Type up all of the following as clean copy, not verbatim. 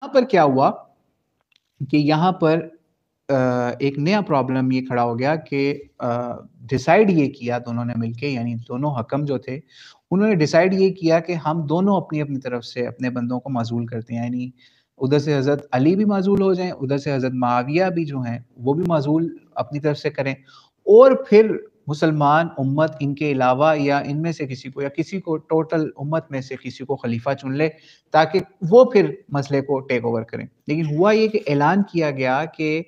یہاں پر کیا ہوا کہ یہاں پر ایک نیا پرابلم یہ کھڑا ہو گیا کہ ڈیسائیڈ یہ کیا دونوں نے مل کے، یعنی دونوں حکم جو تھے انہوں نے ڈیسائیڈ یہ کیا کہ ہم دونوں اپنی اپنی طرف سے اپنے بندوں کو معزول کرتے ہیں، یعنی ادھر سے حضرت علی بھی معزول ہو جائیں، ادھر سے حضرت معاویہ بھی جو ہیں وہ بھی معزول اپنی طرف سے کریں، اور پھر مسلمان امت ان کے علاوہ یا ان میں سے کسی کو یا کسی کو ٹوٹل امت میں سے کسی کو خلیفہ چن لے تاکہ وہ پھر مسئلے کو ٹیک اوور کریں۔ لیکن ہوا یہ کہ اعلان کیا گیا کہ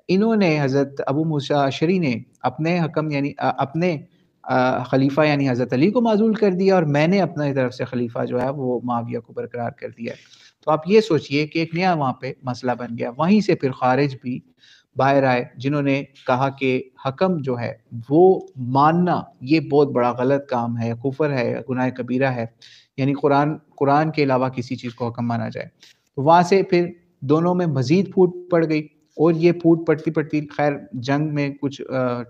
انہوں نے حضرت ابو موسیٰ اشعری نے اپنے حکم یعنی اپنے خلیفہ یعنی حضرت علی کو معزول کر دیا، اور میں نے اپنی طرف سے خلیفہ جو ہے وہ معاویہ کو برقرار کر دیا ہے۔ تو آپ یہ سوچئے کہ ایک نیا وہاں پہ مسئلہ بن گیا۔ وہیں سے پھر خارج بھی باہر آئے جنہوں نے کہا کہ حکم جو ہے وہ ماننا یہ بہت بڑا غلط کام ہے، کفر ہے، گناہ کبیرہ ہے، یعنی قرآن کے علاوہ کسی چیز کو حکم مانا جائے۔ تو وہاں سے پھر دونوں میں مزید پھوٹ پڑ گئی، اور یہ پھوٹ پڑتی پڑتی خیر جنگ میں کچھ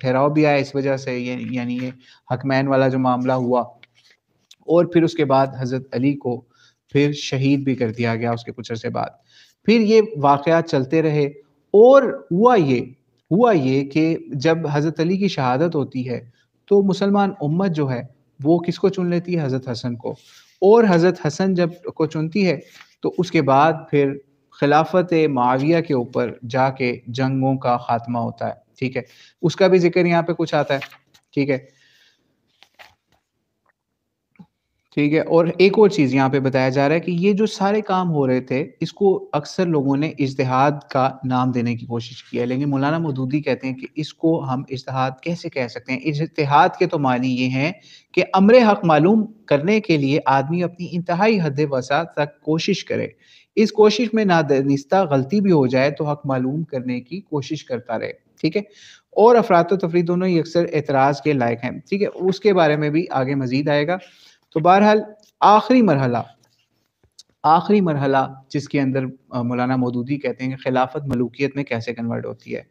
ٹھہراؤ بھی آیا اس وجہ سے، یعنی یہ حکمین والا جو معاملہ ہوا، اور پھر اس کے بعد حضرت علی کو پھر شہید بھی کر دیا گیا اس کے کچھ عرصے بعد۔ پھر یہ واقعات چلتے رہے، اور ہوا یہ کہ جب حضرت علی کی شہادت ہوتی ہے تو مسلمان امت جو ہے وہ کس کو چن لیتی ہے؟ حضرت حسن کو، اور حضرت حسن جب کو چنتی ہے تو اس کے بعد پھر خلافت معاویہ کے اوپر جا کے جنگوں کا خاتمہ ہوتا ہے، ٹھیک ہے، اس کا بھی ذکر یہاں پہ کچھ آتا ہے، ٹھیک ہے ٹھیک ہے۔ اور ایک اور چیز یہاں پہ بتایا جا رہا ہے کہ یہ جو سارے کام ہو رہے تھے اس کو اکثر لوگوں نے اجتہاد کا نام دینے کی کوشش کی ہے، لیکن مولانا مودودی کہتے ہیں کہ اس کو ہم اجتہاد کیسے کہہ سکتے ہیں؟ اجتہاد کے تو معنی یہ ہیں کہ امر حق معلوم کرنے کے لیے آدمی اپنی انتہائی حد وسع تک کوشش کرے، اس کوشش میں نادانستہ غلطی بھی ہو جائے تو حق معلوم کرنے کی کوشش کرتا رہے، ٹھیک ہے۔ اور افراط و تفریط دونوں ہی اکثر اعتراض کے لائق ہیں، ٹھیک ہے، اس کے بارے میں بھی آگے مزید آئے گا۔ تو بہرحال آخری مرحلہ جس کے اندر مولانا مودودی کہتے ہیں کہ خلافت ملوکیت میں کیسے کنورٹ ہوتی ہے،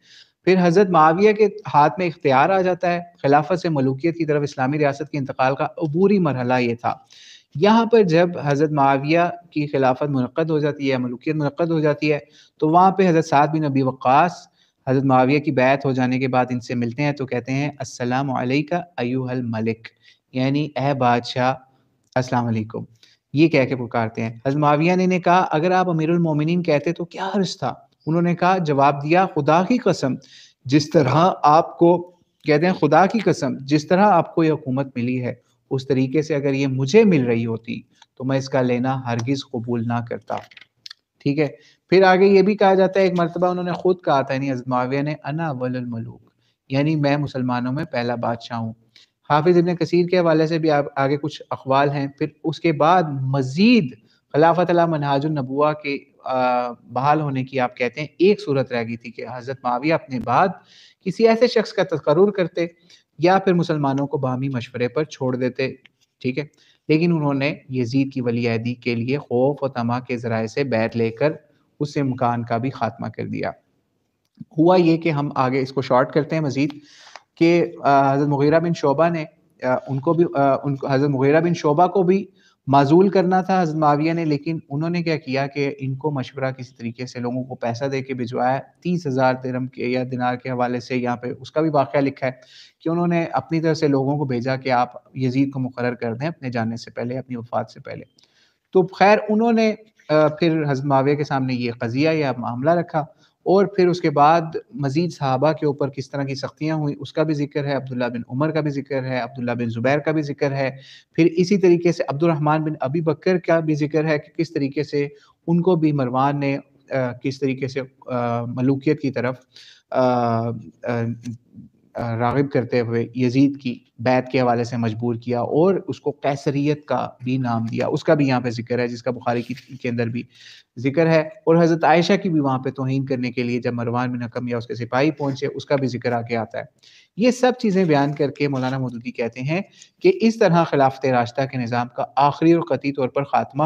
پھر حضرت معاویہ کے ہاتھ میں اختیار آ جاتا ہے، خلافت سے ملوکیت کی طرف اسلامی ریاست کے انتقال کا عبوری مرحلہ یہ تھا۔ یہاں پر جب حضرت معاویہ کی خلافت منعقد ہو جاتی ہے، ملوکیت منعقد ہو جاتی ہے، تو وہاں پہ حضرت سعد بن ابی وقاص حضرت معاویہ کی بیعت ہو جانے کے بعد ان سے ملتے ہیں تو کہتے ہیں السلام علیکہ ایھا الملک، یعنی اے بادشاہ السلام علیکم، یہ کہہ کے پکارتے ہیں۔ حضرت معاویہ نے کہا اگر آپ امیر المومنین کہتے تو کیا حرج تھا؟ انہوں نے کہا، جواب دیا، خدا کی قسم جس طرح آپ کو کہتے ہیں خدا کی قسم جس طرح آپ کو یہ حکومت ملی ہے اس طریقے سے اگر یہ مجھے مل رہی ہوتی تو میں اس کا لینا ہرگز قبول نہ کرتا، ٹھیک ہے۔ پھر آگے یہ بھی کہا جاتا ہے ایک مرتبہ انہوں نے خود کہا تھا، یعنی حضرت معاویہ نے، انا اول الملوک، یعنی میں مسلمانوں میں پہلا بادشاہ ہوں۔ حافظ ابن کثیر کے حوالے سے بھی آگے کچھ اقوال ہیں۔ پھر اس کے بعد مزید خلافت علی منہاج النبوہ کے بحال ہونے کی آپ کہتے ہیں ایک صورت رہ گئی تھی کہ حضرت معاویہ اپنے بعد کسی ایسے شخص کا تقرر کرتے یا پھر مسلمانوں کو باہمی مشورے پر چھوڑ دیتے، ٹھیک ہے، لیکن انہوں نے یزید کی ولی عہدی کے لیے خوف و طمع کے ذرائع سے بیعت لے کر اس امکان کا بھی خاتمہ کر دیا۔ ہوا یہ کہ ہم آگے اس کو شارٹ کرتے ہیں مزید کہ حضرت مغیرہ بن شعبہ نے حضرت مغیرہ بن شعبہ کو بھی معزول کرنا تھا حضرت معاویہ نے، لیکن انہوں نے کیا کیا کہ ان کو مشورہ کسی طریقے سے لوگوں کو پیسہ دے کے بھجوایا 30,000 درہم کے یا دینار کے حوالے سے، یہاں پہ اس کا بھی واقعہ لکھا ہے کہ انہوں نے اپنی طرف سے لوگوں کو بھیجا کہ آپ یزید کو مقرر کر دیں اپنے جانے سے پہلے، اپنی وفات سے پہلے۔ تو خیر انہوں نے پھر حضرت معاویہ کے سامنے یہ قضیہ یا معاملہ رکھا، اور پھر اس کے بعد مزید صحابہ کے اوپر کس طرح کی سختیاں ہوئیں اس کا بھی ذکر ہے، عبداللہ بن عمر کا بھی ذکر ہے، عبداللہ بن زبیر کا بھی ذکر ہے، پھر اسی طریقے سے عبد الرحمن بن ابی بکر کا بھی ذکر ہے کہ کس طریقے سے ان کو بھی مروان نے کس طریقے سے ملوکیت کی طرف راغب کرتے ہوئے یزید کی بیعت کے حوالے سے مجبور کیا، اور اس کو قیصریت کا بھی نام دیا، اس کا بھی یہاں پہ ذکر ہے جس کا بخاری کے اندر بھی ذکر ہے، اور حضرت عائشہ کی بھی وہاں پہ توہین کرنے کے لیے جب مروان بن حکم یا اس کے سپاہی پہنچے اس کا بھی ذکر آ کے آتا ہے۔ یہ سب چیزیں بیان کر کے مولانا مودودی کہتے ہیں کہ اس طرح خلافت راشدہ کے نظام کا آخری اور قطعی طور پر خاتمہ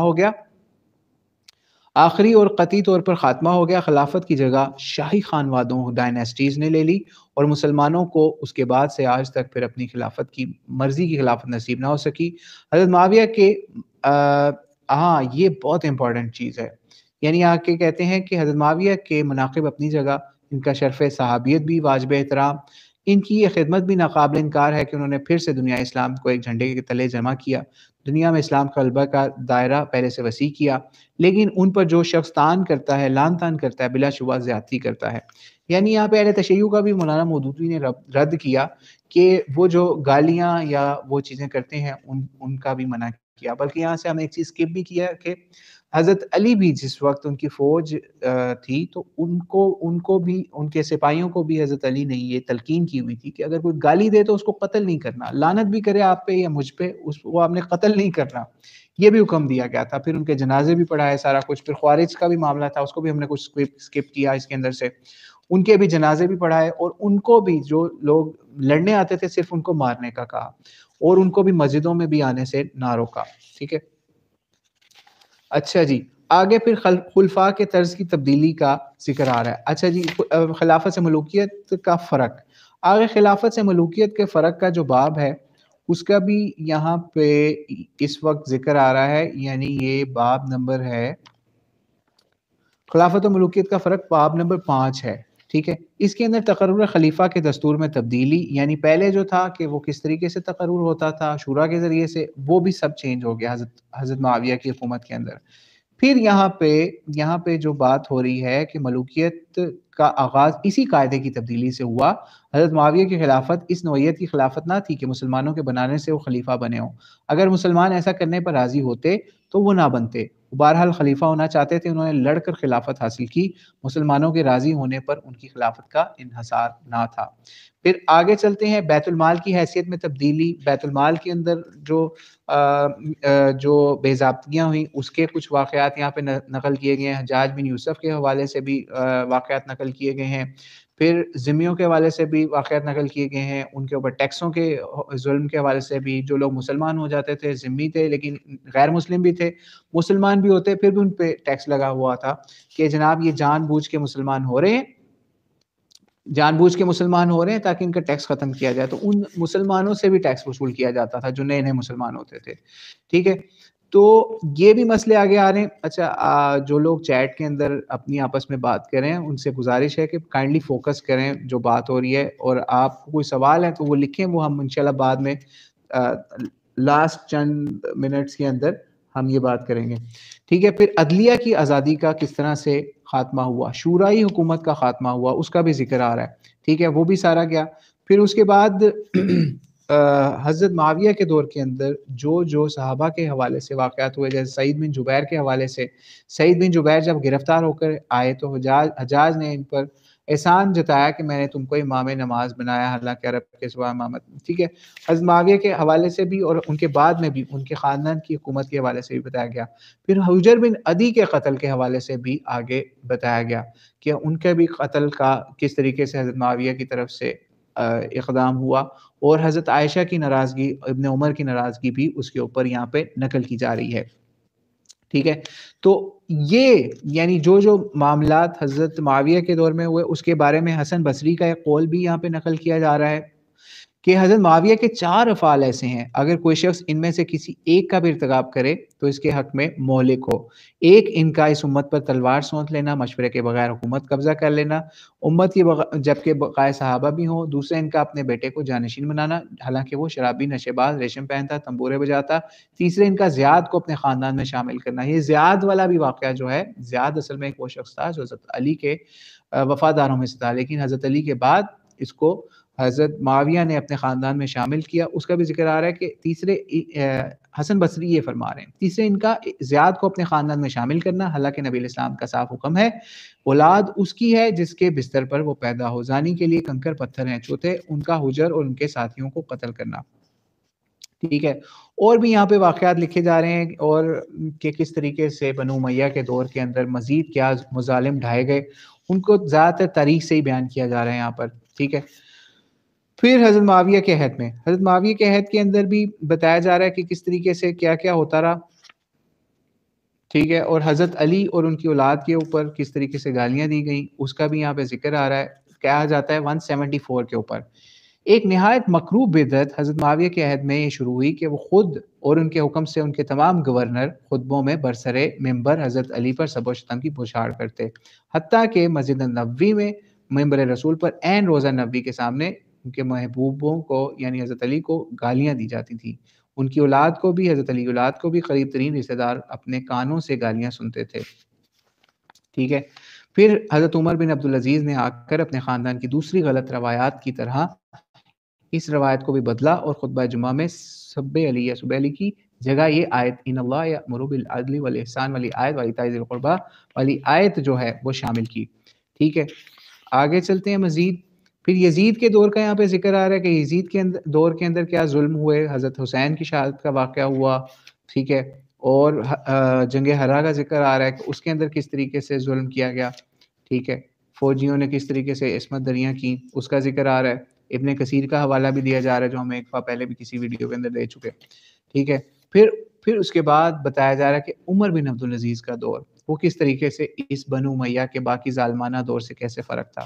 ہو گیا، خلافت کی جگہ شاہی خانوادوں ڈائنیسٹیز نے لے لی، اور مسلمانوں کو اس کے بعد سے آج تک پھر اپنی خلافت کی مرضی کی خلافت نصیب نہ ہو سکی۔ حضرت معاویہ کے ہاں یہ بہت امپورٹنٹ چیز ہے، یعنی آ کے کہتے ہیں کہ حضرت معاویہ کے مناقب اپنی جگہ، ان کا شرف صحابیت بھی واجب احترام، ان کی یہ خدمت بھی ناقابل انکار ہے کہ انہوں نے پھر سے دنیا اسلام کو ایک جھنڈے کے تلے جمع کیا، دنیا میں اسلام کا غلبہ کا دائرہ پہلے سے وسیع کیا، لیکن ان پر جو شخص تان کرتا ہے، لان تان کرتا ہے، بلا شبہ زیادتی کرتا ہے۔ یعنی یہاں پہ اہل تشیع کا بھی مولانا مودودی نے رد کیا کہ وہ جو گالیاں یا وہ چیزیں کرتے ہیں ان کا بھی منع کیا، بلکہ یہاں سے ہم ایک چیز اسکپ بھی کیا کہ حضرت علی بھی جس وقت ان کی فوج تھی تو ان کو بھی ان کے سپاہیوں کو بھی حضرت علی نے یہ تلقین کی ہوئی تھی کہ اگر کوئی گالی دے تو اس کو قتل نہیں کرنا، لعنت بھی کرے آپ پہ یا مجھ پہ، وہ آپ نے قتل نہیں کرنا، یہ بھی حکم دیا گیا تھا۔ پھر ان کے جنازے بھی پڑھائے سارا کچھ، پھر خوارج کا بھی معاملہ تھا، اس کو بھی ہم نے کچھ اسکپ کیا اس کے اندر سے، ان کے بھی جنازے بھی پڑھائے، اور ان کو بھی جو لوگ لڑنے آتے تھے صرف ان کو مارنے کا کہا، اور ان کو بھی مسجدوں میں بھی آنے سے نہ روکا۔ ٹھیک ہے، اچھا جی، آگے پھر خلفاء کے طرز کی تبدیلی کا ذکر آ رہا ہے۔ اچھا جی، خلافت سے ملوکیت کا فرق، آگے خلافت سے ملوکیت کے فرق کا جو باب ہے اس کا بھی یہاں پہ اس وقت ذکر آ رہا ہے، یعنی یہ باب نمبر ہے، خلافت و ملوکیت کا فرق باب نمبر 5 ہے۔ ٹھیک ہے، اس کے اندر تقرر خلیفہ کے دستور میں تبدیلی، یعنی پہلے جو تھا کہ وہ کس طریقے سے تقرر ہوتا تھا شورا کے ذریعے سے، وہ بھی سب چینج ہو گیا حضرت معاویہ کی حکومت کے اندر۔ پھر یہاں پہ جو بات ہو رہی ہے کہ ملوکیت کا آغاز اسی قاعدے کی تبدیلی سے ہوا۔ حضرت معاویہ کی خلافت اس نوعیت کی خلافت نہ تھی کہ مسلمانوں کے بنانے سے وہ خلیفہ بنے ہوں، اگر مسلمان ایسا کرنے پر راضی ہوتے تو وہ نہ بنتے، بہرحال خلیفہ ہونا چاہتے تھے، انہوں نے لڑ کر خلافت حاصل کی، مسلمانوں کے راضی ہونے پر ان کی خلافت کا انحصار نہ تھا۔ پھر آگے چلتے ہیں، بیت المال کی حیثیت میں تبدیلی، بیت المال کے اندر جو بے ضابطگیاں ہوئیں اس کے کچھ واقعات یہاں پہ نقل کیے گئے ہیں، حجاج بن یوسف کے حوالے سے بھی واقعات نقل کیے گئے ہیں، پھر ذمیوں کے حوالے سے بھی واقعات نقل کیے گئے ہیں، ان کے اوپر ٹیکسوں کے ظلم کے حوالے سے بھی، جو لوگ مسلمان ہو جاتے تھے ذمی تھے لیکن غیر مسلم بھی تھے، مسلمان بھی ہوتے پھر بھی ان پہ ٹیکس لگا ہوا تھا کہ جناب یہ جان بوجھ کے مسلمان ہو رہے ہیں تاکہ ان کا ٹیکس ختم کیا جائے، تو ان مسلمانوں سے بھی ٹیکس وصول کیا جاتا تھا جو نئے نئے مسلمان ہوتے تھے۔ ٹھیک ہے، تو یہ بھی مسئلے آگے آ رہے ہیں۔ اچھا، جو لوگ چیٹ کے اندر اپنی آپس میں بات کریں ان سے گزارش ہے کہ کائنڈلی فوکس کریں جو بات ہو رہی ہے، اور آپ کو کوئی سوال ہے تو وہ لکھیں، وہ ہم انشاءاللہ بعد میں لاسٹ چند منٹس کے اندر ہم یہ بات کریں گے۔ ٹھیک ہے، پھر عدلیہ کی آزادی کا کس طرح سے خاتمہ ہوا، شورائی حکومت کا خاتمہ ہوا، اس کا بھی ذکر آ رہا ہے۔ ٹھیک ہے، وہ بھی سارا گیا۔ پھر اس کے بعد حضرت معاویہ کے دور کے اندر جو صحابہ کے حوالے سے واقعات ہوئے، جیسے سعید بن جبیر کے حوالے سے، سعید بن جبیر جب گرفتار ہو کر آئے تو حجاج نے ان پر احسان جتایا کہ میں نے تم کو امام نماز بنایا، حالانکہ عرب کے سوا امامت۔ ٹھیک ہے، حضرت معاویہ کے حوالے سے بھی اور ان کے بعد میں بھی ان کے خاندان کی حکومت کے حوالے سے بھی بتایا گیا۔ پھر حجر بن عدی کے قتل کے حوالے سے بھی آگے بتایا گیا کہ ان کے بھی قتل کا کس طریقے سے حضرت معاویہ کی طرف سے اقدام ہوا، اور حضرت عائشہ کی ناراضگی، ابن عمر کی ناراضگی بھی اس کے اوپر یہاں پہ نقل کی جا رہی ہے۔ ٹھیک ہے، تو یہ یعنی جو معاملات حضرت معاویہ کے دور میں ہوئے اس کے بارے میں حسن بصری کا ایک قول بھی یہاں پہ نقل کیا جا رہا ہے کہ حضرت معاویہ کے 4 افعال ایسے ہیں، اگر کوئی شخص ان میں سے کسی ایک کا بھی ارتکاب کرے تو اس کے حق میں مہلک ہو۔ ایک، ان کا اس امت پر تلوار سونت لینا، مشورے کے بغیر حکومت قبضہ کر لینا امت کی جبکہ بقائے صحابہ بھی ہوں۔ دوسرے، ان کا اپنے بیٹے کو جانشین بنانا حالانکہ وہ شرابی، نشے باز، ریشم پہنتا، تنبورے بجاتا۔ تیسرے، ان کا زیاد کو اپنے خاندان میں شامل کرنا۔ یہ زیاد والا بھی واقعہ جو ہے، زیاد اصل میں ایک وہ شخص تھا جو حضرت علی کے وفاداروں میں سے تھا، لیکن حضرت علی کے بعد اس کو حضرت معاویہ نے اپنے خاندان میں شامل کیا، اس کا بھی ذکر آ رہا ہے کہ تیسرے، حسن بصری یہ فرما رہے ہیں، تیسرے ان کا زیاد کو اپنے خاندان میں شامل کرنا، حالانکہ نبی الاسلام کا صاف حکم ہے اولاد اس کی ہے جس کے بستر پر وہ پیدا ہو، زانی کے لیے کنکر پتھر ہیں، چوتھے ان کا حجر اور ان کے ساتھیوں کو قتل کرنا۔ ٹھیک ہے، اور بھی یہاں پہ واقعات لکھے جا رہے ہیں اور کہ کس طریقے سے بنو امیہ کے دور کے اندر مزید کیا مظالم ڈھائے گئے، ان کو زیادہ تر تاریخ سے ہی بیان کیا جا رہا ہے یہاں پر۔ ٹھیک ہے، پھر حضرت معاویہ کے عہد میں، حضرت معاویہ کے عہد کے اندر بھی بتایا جا رہا ہے کہ کس طریقے سے کیا کیا ہوتا رہا۔ ٹھیک ہے، اور حضرت علی اور ان کی اولاد کے اوپر کس طریقے سے گالیاں دی گئیں اس کا بھی یہاں پہ ذکر آ رہا ہے، کہا جاتا ہے 174 کے اوپر ایک نہایت مکروہ بدعت حضرت معاویہ کے عہد میں یہ شروع ہوئی کہ وہ خود اور ان کے حکم سے ان کے تمام گورنر خطبوں میں برسرے ممبر حضرت علی پر سب و شتم کی بوچھاڑ کرتے، حتیٰ کہ مسجد النبوی میں ممبر رسول پر عین روزہ نبوی کے سامنے ان کے محبوبوں کو یعنی حضرت علی کو گالیاں دی جاتی تھیں، ان کی اولاد کو بھی، حضرت علی کی اولاد کو بھی قریب ترین رشتہ دار اپنے کانوں سے گالیاں سنتے تھے، ٹھیک ہے۔ پھر حضرت عمر بن عبدالعزیز نے آ کر اپنے خاندان کی دوسری غلط روایات کی طرح اس روایت کو بھی بدلا اور خطبہ جمعہ میں سب علی یا سب علی کی جگہ یہ آیت ان اللہ یأمر بالعدل والاحسان والی آیت وایتاء ذی القربی والی آیت جو ہے وہ شامل کی، ٹھیک ہے۔ آگے چلتے ہیں مزید، پھر یزید کے دور کا یہاں پہ ذکر آ رہا ہے کہ یزید کے دور کے اندر کیا ظلم ہوئے، حضرت حسین کی شہادت کا واقعہ ہوا، ٹھیک ہے، اور جنگ ہرا کا ذکر آ رہا ہے کہ اس کے اندر کس طریقے سے ظلم کیا گیا، ٹھیک ہے، فوجیوں نے کس طریقے سے عصمت دریاں کی، اس کا ذکر آ رہا ہے، ابن کثیر کا حوالہ بھی دیا جا رہا ہے جو ہم ایک دفعہ پہلے بھی کسی ویڈیو کے اندر دے چکے، ٹھیک ہے۔ پھر اس کے بعد بتایا جا رہا ہے کہ عمر بن عبدالعزیز کا دور وہ کس طریقے سے اس بنو امیہ کے باقی ظالمانہ دور سے کیسے فرق تھا۔